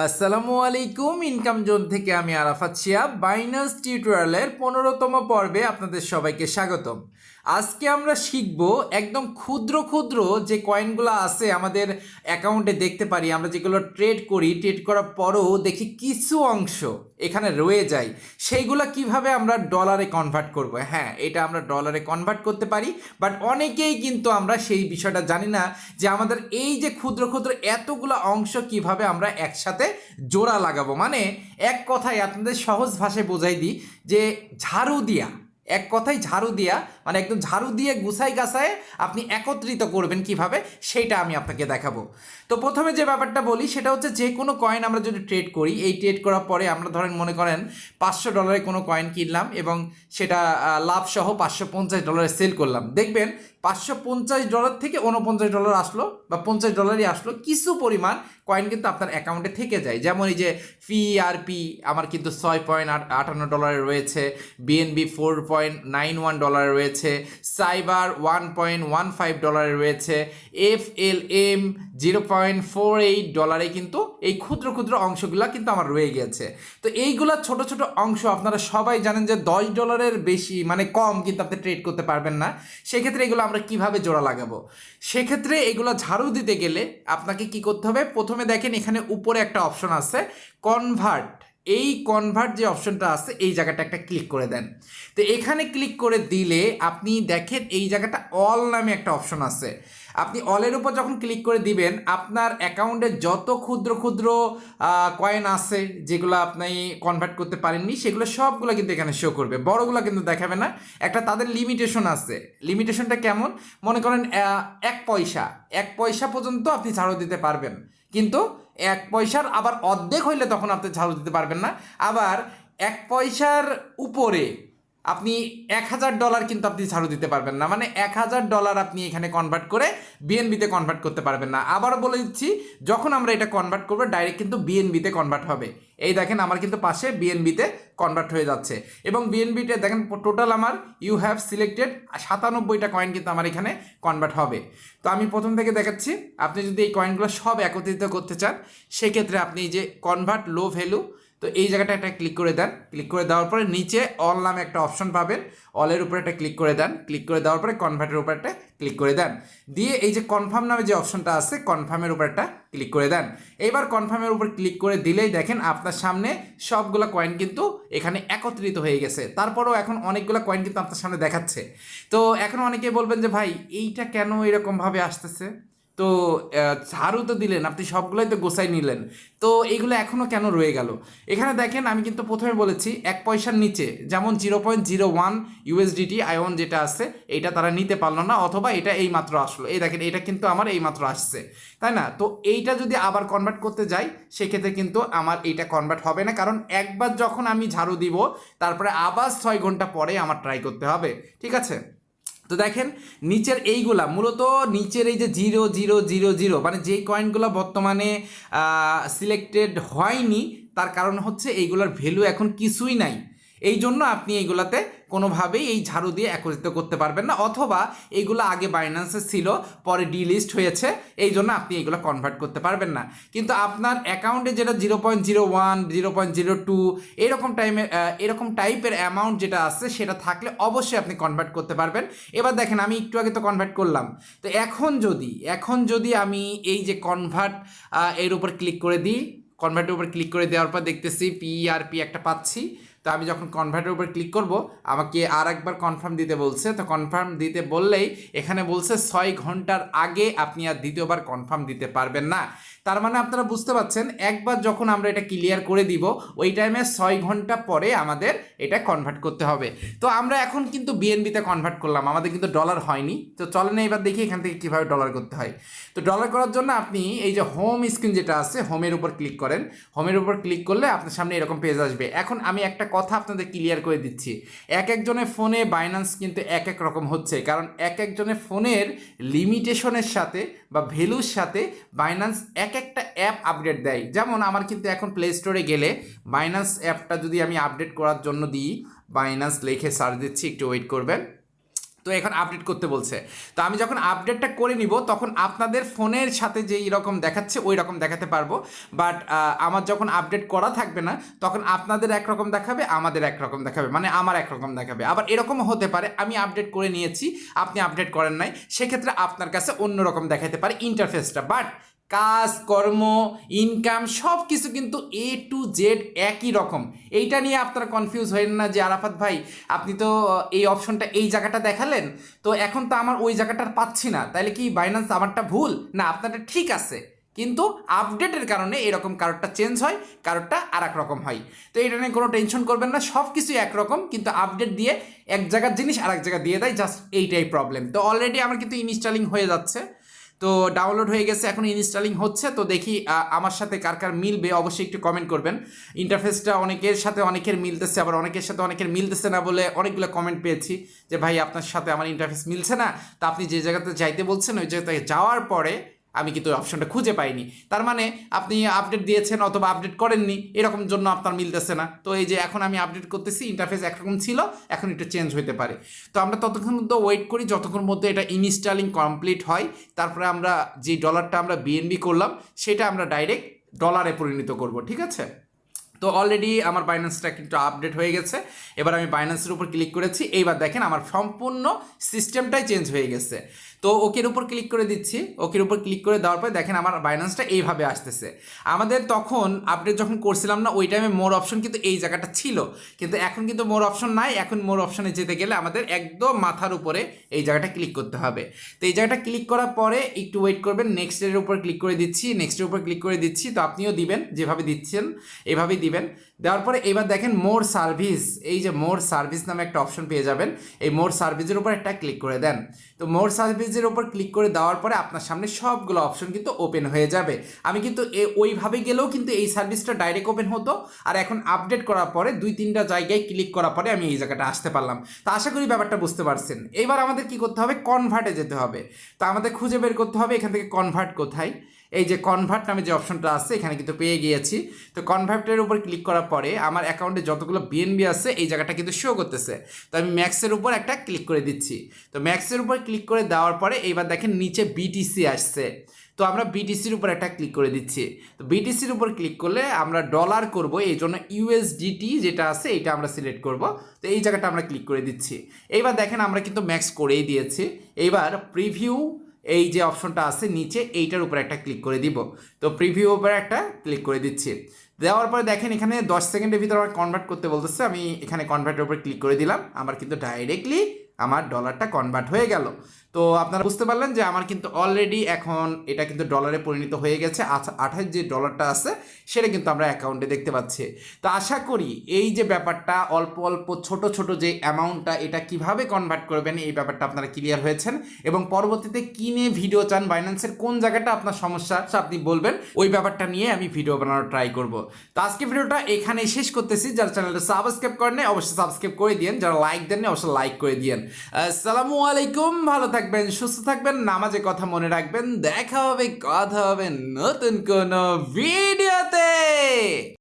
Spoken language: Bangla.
আসসালামু আলাইকুম। ইনকাম জোন থেকে আমি আরাফাত শিহাব বাইন্যান্স টিউটোরিয়ালের 15তম পর্বে আপনাদের সবাইকে স্বাগতম। আজকে আমরা শিখব একদম ক্ষুদ্র ক্ষুদ্র যে কয়েনগুলো আছে আমাদের অ্যাকাউন্টে দেখতে পারি, আমরা যেগুলো ট্রেড করি, ট্রেড করার পরও দেখি কিছু অংশ এখানে রয়ে যায়, সেইগুলো কিভাবে আমরা ডলারে কনভার্ট করব। হ্যাঁ, এটা আমরা ডলারে কনভার্ট করতে পারি, বাট অনেকেই কিন্তু আমরা সেই বিষয়টা জানি না যে আমাদের এই যে ক্ষুদ্র ক্ষুদ্র এতগুলো অংশ কিভাবে আমরা একসাথে জোড়া লাগাবো। মানে এক কথায় আপনাদের সহজ ভাষায় বোঝাই দিই যে ঝাড়ু দিয়া, এক কথায় ঝাড়ু দিয়া, মানে একদম ঝাড়ু দিয়ে গুছাই গাছায় আপনি একত্রিত করবেন কিভাবে, সেইটা আমি আপনাকে দেখাবো। তো প্রথমে যে ব্যাপারটা বলি সেটা হচ্ছে, যে কোনো কয়েন আমরা যদি ট্রেড করি, এই ট্রেড করার পরে আমরা ধরেন মনে করেন $500 কোনো কয়েন কিনলাম এবং সেটা লাভ সহ $550 সেল করলাম। দেখবেন $550 থেকে $49 আসলো বা $50 আসলো, কিছু পরিমাণ কয়েন কিন্তু আপনার অ্যাকাউন্টে থেকে যায়। যেমন এই যে PRP আমার কিন্তু $6.58 রয়েছে, BNB $4.91 রয়েছে, সাইবার $1.15 রয়েছে, FLM $0.48 কিন্তু এই ক্ষুদ্র ক্ষুদ্র অংশগুলো কিন্তু আমার রয়ে গেছে। তো এইগুলা ছোট ছোট অংশ আপনারা সবাই জানেন যে $10 বেশি মানে কম কিন্তু আপনি ট্রেড করতে পারবেন না। সেক্ষেত্রে এগুলো আমরা কিভাবে জোড়া লাগাবো, সেক্ষেত্রে এগুলো ঝাড়ু দিতে গেলে আপনাকে কি করতে হবে, প্রথমে দেখেন এখানে উপরে একটা অপশন আছে কনভার্ট। এই কনভার্ট যে অপশনটা আছে এই জায়গাটা একটা ক্লিক করে দেন। তো এখানে ক্লিক করে দিলে আপনি দেখেন এই জায়গাটা অল নামে একটা অপশন আছে। আপনি অলের উপর যখন ক্লিক করে দিবেন, আপনার অ্যাকাউন্টে যত ক্ষুদ্র ক্ষুদ্র কয়েন আছে যেগুলো আপনি কনভার্ট করতে পারেননি, সেগুলো সবগুলো কিন্তু এখানে শো করবে, বড়গুলো কিন্তু দেখাবে না। একটা তাদের লিমিটেশন আছে। লিমিটেশনটা কেমন, মনে করেন 1 পয়সা পর্যন্ত আপনি ছাড়ও দিতে পারবেন, কিন্তু 1 পয়সার আবার অর্ধেক হইলে তখন আপনি ঝাড়ু দিতে পারবেন না। আবার 1 পয়সার উপরে আপনি $1000 কিন্তু আপনি ছাড়ু দিতে পারবেন না, মানে $1000 আপনি এখানে কনভার্ট করে বিএনবিতে কনভার্ট করতে পারবেন না। আবার বলে দিচ্ছি, যখন আমরা এটা কনভার্ট করবো ডাইরেক্ট কিন্তু বিএনবিতে কনভার্ট হবে। এই দেখেন আমার কিন্তু পাশে বিএনবিতে কনভার্ট হয়ে যাচ্ছে, এবং বিএনবিতে দেখেন টোটাল আমার ইউ হ্যাভ সিলেক্টেড 97টা কয়েন কিন্তু আমার এখানে কনভার্ট হবে। তো আমি প্রথম থেকে দেখাচ্ছি, আপনি যদি এই কয়েনগুলো সব একত্রিত করতে চান সেক্ষেত্রে আপনি যে কনভার্ট লো ভ্যালু, তো এই জায়গাটা একটা ক্লিক করে দেন। ক্লিক করে দেওয়ার পরে নিচে অল নামে একটা অপশন পাবেন, অলের উপরে একটা ক্লিক করে দেন। ক্লিক করে দেওয়ার পরে কনভার্টের উপর একটা ক্লিক করে দেন, দিয়ে এই যে কনফার্ম নামে যে অপশনটা আছে কনফার্মের উপর একটা ক্লিক করে দেন। এইবার কনফার্মের উপর ক্লিক করে দিলেই দেখেন আপনার সামনে সবগুলো কয়েন কিন্তু এখানে একত্রিত হয়ে গেছে। তারপরেও এখন অনেকগুলো কয়েন কিন্তু আপনার সামনে দেখাচ্ছে। তো এখন অনেকে বলবেন যে ভাই এইটা কেন এরকমভাবে আসতেছে, তো ঝাড়ু তো দিলেন আপনি, সবগুলোই তো গোছাই নিলেন, তো এইগুলো এখনও কেন রয়ে গেল। এখানে দেখেন আমি কিন্তু প্রথমে বলেছি 1 পয়সার নিচে, যেমন $0.01 আয়ন যেটা আছে এইটা তারা নিতে পারলো না, অথবা এটা এই মাত্র আসলো। এই দেখেন এটা কিন্তু আমার এই মাত্র আসছে, তাই না? তো এইটা যদি আবার কনভার্ট করতে যাই সেক্ষেত্রে কিন্তু আমার এইটা কনভার্ট হবে না, কারণ একবার যখন আমি ঝাড়ু দিব তারপরে আবার 6 ঘন্টা পরে আমার ট্রাই করতে হবে। ঠিক আছে? তো দেখেন নিচের এইগুলা মূলত নিচের এই যে 0000 মানে যেই কয়েনগুলো বর্তমানে সিলেক্টেড হয়নি, তার কারণ হচ্ছে এইগুলোর ভ্যালু এখন কিছুই নাই। এই জন্য আপনি এইগুলাতে কোনোভাবেই এই ঝাড়ু দিয়ে একত্রিত করতে পারবেন না, অথবা এইগুলো আগে বাইন্যান্সে ছিল পরে ডিলিস্ট হয়েছে, এই জন্য আপনি এইগুলো কনভার্ট করতে পারবেন না। কিন্তু আপনার অ্যাকাউন্টে যেটা 0.01 0.02 এরকম টাইপের অ্যামাউন্ট যেটা আছে সেটা থাকলে অবশ্যই আপনি কনভার্ট করতে পারবেন। এবার দেখেন আমি একটু আগে তো কনভার্ট করলাম, তো এখন যদি আমি এই যে কনভার্ট এর উপর ক্লিক করে দিই, কনভার্টের উপর ক্লিক করে দেওয়ার পর দেখতেছি PRP একটা পাচ্ছি। তো আমি যখন কনভার্টের উপর ক্লিক করব আমাকে আর একবার কনফার্ম দিতে বলছে। তো কনফার্ম দিতে বললেই এখানে বলছে 6 ঘন্টার আগে আপনি আর দ্বিতীয়বার কনফার্ম দিতে পারবেন না। তার মানে আপনারা বুঝতে পারছেন, একবার যখন আমরা এটা ক্লিয়ার করে দিব ওই টাইমে 6 ঘন্টা পরে আমাদের এটা কনভার্ট করতে হবে। তো আমরা এখন কিন্তু বিএনবিতে কনভার্ট করলাম, আমাদের কিন্তু ডলার হয়নি। তো চলেন এবার দেখি এখান থেকে কীভাবে ডলার করতে হয়। তো ডলার করার জন্য আপনি এই যে হোম স্ক্রিন যেটা আছে হোমের উপর ক্লিক করেন। হোমের উপর ক্লিক করলে আপনার সামনে এরকম পেজ আসবে। এখন আমি একটা কথা আপনাদের ক্লিয়ার করে দিচ্ছি, এক একজনের ফোনে বাইন্যান্স কিন্তু এক এক রকম হচ্ছে, কারণ এক একজনের ফোনের লিমিটেশনের সাথে বা ভ্যালুর সাথে বাইন্যান্স একটা অ্যাপ আপডেট দেয়। যেমন আমার কিন্তু এখন প্লে স্টোরে গেলে বাইন্যান্স অ্যাপটা যদি আমি আপডেট করার জন্য দিই, বাইন্যান্স লিখে সার্চ দিচ্ছি, একটু ওয়েট করবেন। তো এখন আপডেট করতে বলছে। তো আমি যখন আপডেটটা করে নিব তখন আপনাদের ফোনের সাথে যেই রকম দেখাচ্ছে ওই রকম দেখাতে পারবো, বাট আমার যখন আপডেট করা থাকবে না তখন আপনাদের একরকম দেখাবে, আমাদের একরকম দেখাবে, মানে আমার একরকম দেখাবে। আবার এরকমও হতে পারে আমি আপডেট করে নিয়েছি, আপনি আপডেট করেন নাই, সেক্ষেত্রে আপনার কাছে অন্যরকম দেখাতে পারে ইন্টারফেসটা। বাট কাজ কর্ম ইনকাম সব কিছু কিন্তু A to Z একই রকম। এইটা নিয়ে আপনারা কনফিউজ হয়েন না যে আরাফাত ভাই আপনি তো এই অপশনটা এই জায়গাটা দেখালেন, তো এখন তো আমার ওই জায়গাটার পাচ্ছি না, তাইলে কি বাইন্যান্স আমারটা ভুল? না, আপনারটা ঠিক আছে, কিন্তু আপডেটের কারণে এরকম কারোরটা চেঞ্জ হয়, কারোরটা আর এক রকম হয়। তো এটা নিয়ে কোনো টেনশন করবেন না, সব কিছুই একরকম, কিন্তু আপডেট দিয়ে এক জায়গার জিনিস আর এক জায়গায় দিয়ে দেয়, জাস্ট এইটাই প্রবলেম। তো অলরেডি আমার কিন্তু ইনস্টলিং হয়ে যাচ্ছে, তো ডাউনলোড হয়ে গেছে, এখন ইনস্টলিং হচ্ছে। তো দেখি আমার সাথে কার কার মিলবে, অবশ্যই একটু কমেন্ট করবেন। ইন্টারফেসটা অনেকের সাথে অনেকের মিলতেছে, আবার অনেকের সাথে অনেকের মিলতেছে না বলে অনেকগুলো কমেন্ট পেয়েছি যে ভাই আপনার সাথে আমার ইন্টারফেস মিলছে না, তা আপনি যে জায়গাতে যাইতে বলছেন ওই জায়গাতে যাওয়ার পরে আমি কিন্তু অপশনটা খুঁজে পাইনি, তার মানে আপনি আপডেট দিয়েছেন অথবা আপডেট করেননি, এরকম জন্য আপনার মিলতেছে না। তো এই যে এখন আমি আপডেট করতেছি, ইন্টারফেস একরকম ছিল, এখন একটু চেঞ্জ হতে পারে। তো আমরা ততক্ষণ মধ্যে ওয়েট করি যতক্ষণ মধ্যে এটা ইনস্টলিং কমপ্লিট হয়, তারপরে আমরা যে ডলারটা আমরা BNB করলাম সেটা আমরা ডাইরেক্ট ডলারে পরিণত করব, ঠিক আছে? তো অলরেডি আমার বাইন্যান্সটা কিন্তু আপডেট হয়ে গেছে, এবার আমি বাইন্যান্সের উপর ক্লিক করেছি, এইবার দেখেন আমার সম্পূর্ণ সিস্টেমটাই চেঞ্জ হয়ে গেছে। তো ওকের উপর ক্লিক করে দিচ্ছি, ওকের উপর ক্লিক করে দেওয়ার পরে দেখেন আমার বাইন্যান্সটা এইভাবে আসতেছে। আমাদের তখন আপডেট যখন করছিলাম না ওই টাইমে মোর অপশন কিন্তু এই জায়গাটা ছিল, কিন্তু এখন কিন্তু মোর অপশন নাই। এখন মোর অপশনে যেতে গেলে আমাদের একদম মাথার উপরে এই জায়গাটা ক্লিক করতে হবে। তো এই জায়গাটা ক্লিক করার পরে একটু ওয়েট করবেন, নেক্সটের উপর ক্লিক করে দিচ্ছি, নেক্সটের উপর ক্লিক করে দিচ্ছি। তো আপনিও দিবেন যেভাবে দিচ্ছেন এভাবেই দিবেন। দেওয়ার পরে এবার দেখেন মোর সার্ভিস, এই যে মোর সার্ভিস নামে একটা অপশন পেয়ে যাবেন, এই মোর সার্ভিসের উপর একটা ক্লিক করে দেন। তো মোর সার্ভিসের উপর ক্লিক করে দেওয়ার পরে আপনার সামনে সবগুলো অপশন কিন্তু ওপেন হয়ে যাবে। আমি কিন্তু ওইভাবে গেলেও কিন্তু এই সার্ভিসটা ডাইরেক্ট ওপেন হতো, আর এখন আপডেট করার পরে 2-3টা জায়গায় ক্লিক করার পরে আমি এই জায়গাটা আসতে পারলাম। তো আশা করি ব্যাপারটা বুঝতে পারছেন। এবার আমাদের কি করতে হবে, কনভার্টে যেতে হবে। তো আমাদের খুঁজে বের করতে হবে এখান থেকে কনভার্ট কোথায়। এই যে কনভার্ট নামে যে অপশনটা আছে এখানে কিন্তু পেয়ে গিয়েছি। তো কনভার্টের উপর ক্লিক করার পরে আমার অ্যাকাউন্টে যতগুলো BNB আছে এই জায়গাটা কিন্তু শো করতেছে। তো আমি ম্যাক্সের উপর একটা ক্লিক করে দিচ্ছি। তো ম্যাক্সের উপর ক্লিক করে দেওয়ার পরে এইবার দেখেন নিচে BTC আসছে। তো আমরা BTCর উপর একটা ক্লিক করে দিচ্ছি। তো BTCর উপর ক্লিক করলে আমরা ডলার করব, এই জন্য USDT যেটা আছে এটা আমরা সিলেক্ট করব। তো এই জায়গাটা আমরা ক্লিক করে দিচ্ছি। এইবার দেখেন আমরা কিন্তু ম্যাক্স করেই দিয়েছি। এইবার প্রিভিউ এই যে অপশনটা আছে নিচে এইটার উপর একটা ক্লিক করে দিব। তো প্রিভিউ উপরে একটা ক্লিক করে দিচ্ছি। দেওয়ার পরে দেখেন এখানে 10 সেকেন্ডের ভিতরে আমার কনভার্ট করতে বলতেছে, আমি এখানে কনভার্টের উপর ক্লিক করে দিলাম, আমার কিন্তু ডাইরেক্টলি আমার ডলারটা কনভার্ট হয়ে গেল। তো আপনারা বুঝতে পারলেন যে আমার কিন্তু অলরেডি এখন এটা কিন্তু ডলারে পরিণত হয়ে গেছে। 28 যে ডলারটা আছে সেটা কিন্তু আমরা অ্যাকাউন্টে দেখতে পাচ্ছি। তো আশা করি এই যে ব্যাপারটা অল্প অল্প ছোট ছোট যে অ্যামাউন্টটা এটা কিভাবে কনভার্ট করবেন এই ব্যাপারটা আপনারা ক্লিয়ার হয়েছেন, এবং পরবর্তীতে কি নিয়ে ভিডিও চান, বাইন্যান্সের কোন জায়গাটা আপনার সমস্যা আপনি বলবেন, ওই ব্যাপারটা নিয়ে আমি ভিডিও বানানোর ট্রাই করব। তো আজকে ভিডিওটা এখানেই শেষ করতেছি। যারা চ্যানেলটা সাবস্ক্রাইব করেন অবশ্যই সাবস্ক্রাইব করে দিন, যারা লাইক দেন অবশ্যই লাইক করে দিন। আসসালামু আলাইকুম, ভালো থাকবেন, সুস্থ থাকবেন, নামাজে কথা মনে রাখবেন। দেখা হবে, কথা হবে নতুন কোনো ভিডিওতে।